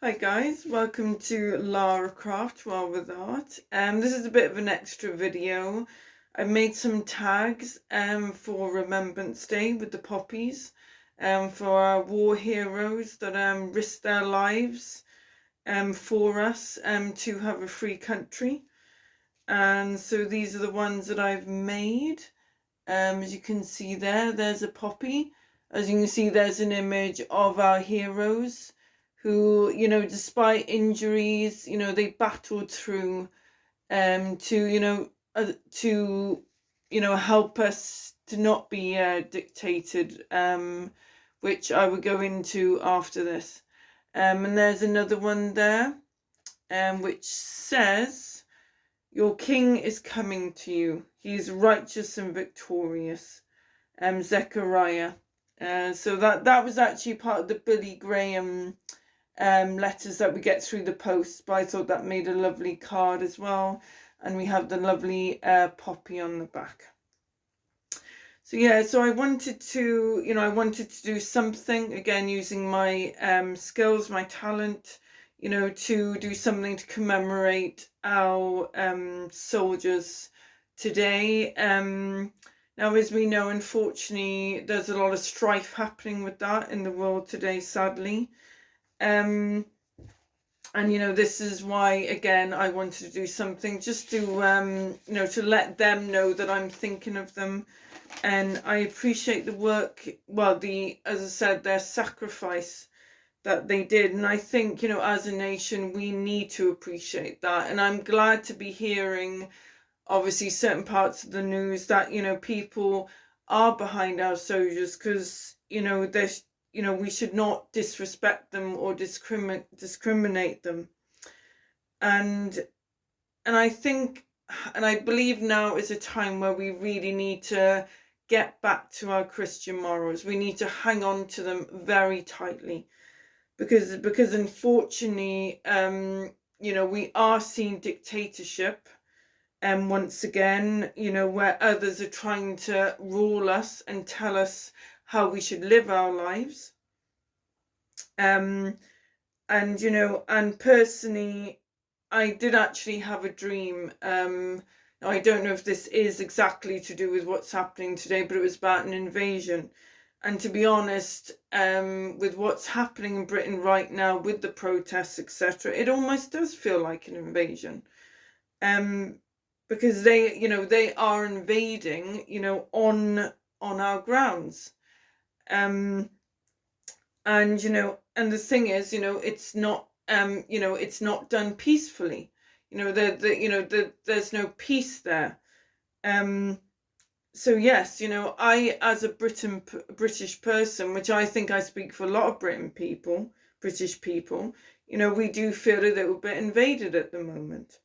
Hi guys, welcome to Lara Craft Well with Art. This is a bit of an extra video. I made some tags for Remembrance Day with the poppies for our war heroes that risked their lives for us to have a free country. And so these are the ones that I've made. As you can see there's a poppy. As you can see, there's an image of our heroes who, despite injuries, they battled through to help us to not be dictated, which I will go into after this. And there's another one there, which says, "Your king is coming to you. He is righteous and victorious." Zechariah. So that was actually part of the Billy Graham letters that we get through the post, but I thought that made a lovely card as well. And we have the lovely poppy on the back. So yeah, so I wanted to do something, again, using my skills, my talent, to do something to commemorate our soldiers today. Now, as we know, unfortunately, there's a lot of strife happening with that in the world today, sadly. And, this is why, again, I wanted to do something just to, to let them know that I'm thinking of them. And I appreciate the work, as I said, their sacrifice that they did. And I think, as a nation, we need to appreciate that. And I'm glad to be hearing, obviously, certain parts of the news that, people are behind our soldiers, because, there's, we should not disrespect them or discriminate them. And I think, and I believe now is a time where we really need to get back to our Christian morals. We need to hang on to them very tightly, because unfortunately, we are seeing dictatorship. And once again, where others are trying to rule us and tell us how we should live our lives. And personally, I did actually have a dream. I don't know if this is exactly to do with what's happening today, but it was about an invasion. And to be honest, with what's happening in Britain right now, with the protests, etc., it almost does feel like an invasion. Because they are invading, on our grounds. And the thing is, it's not, it's not done peacefully. There's no peace there. So yes, I, as a British person, which I think I speak for a lot of British people, we do feel that we're a bit invaded at the moment.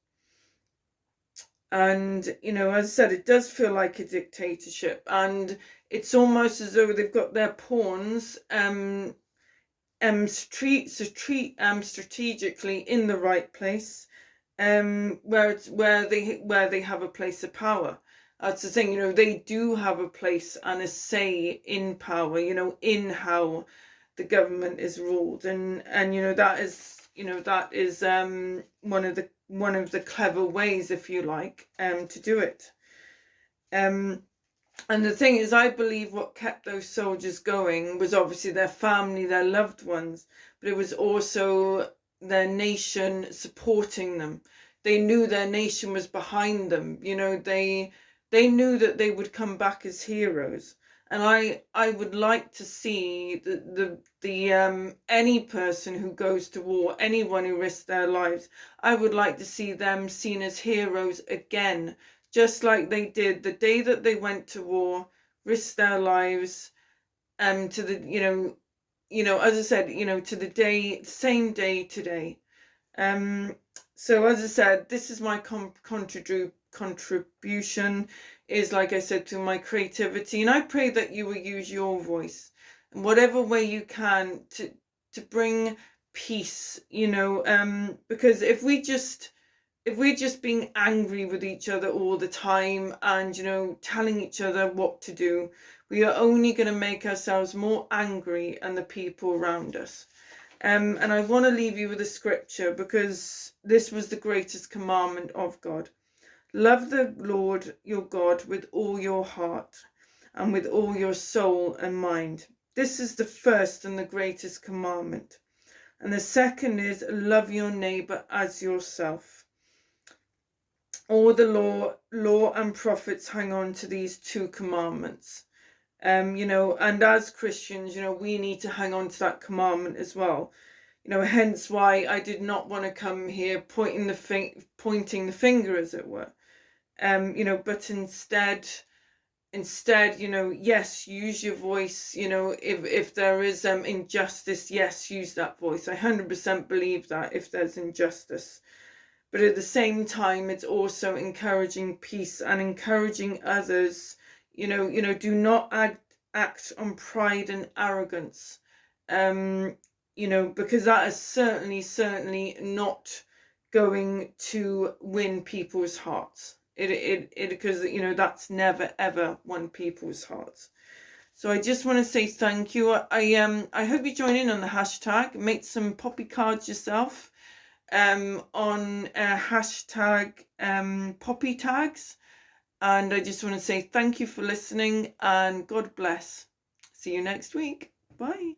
And, as I said, it does feel like a dictatorship, and it's almost as though they've got their pawns strategically in the right place, where they have a place of power. That's the thing, they do have a place and a say in power, in how the government is ruled, and that is one of the clever ways, if you like, to do it. And the thing is, I believe what kept those soldiers going was obviously their family, their loved ones, but it was also their nation supporting them. They knew their nation was behind them. They knew that they would come back as heroes. And I would like to see any person who goes to war, anyone who risks their lives, I would like to see them seen as heroes again, just like they did the day that they went to war, risked their lives, to the as I said, to the same day today. So as I said, this is my contribution, is, like I said, to my creativity, and I pray that you will use your voice in whatever way you can to bring peace, because if we're just being angry with each other all the time and, telling each other what to do, we are only going to make ourselves more angry and the people around us. And I want to leave you with a scripture, because this was the greatest commandment of God. Love the Lord your God with all your heart and with all your soul and mind. This is the first and the greatest commandment. And the second is love your neighbor as yourself. All the law and prophets hang on to these two commandments. And as Christians, we need to hang on to that commandment as well. Hence why I did not want to come here pointing the finger, as it were. But instead, yes, use your voice. If there is injustice, yes, use that voice. I 100% believe that if there's injustice. But at the same time, it's also encouraging peace and encouraging others. Do not act on pride and arrogance. Because that is certainly not going to win people's hearts. Because that's never ever won people's hearts. So I just want to say thank you. I hope you join in on the hashtag. Make some poppy cards yourself. On hashtag poppy tags. And I just want to say thank you for listening, and God bless. See you next week. Bye.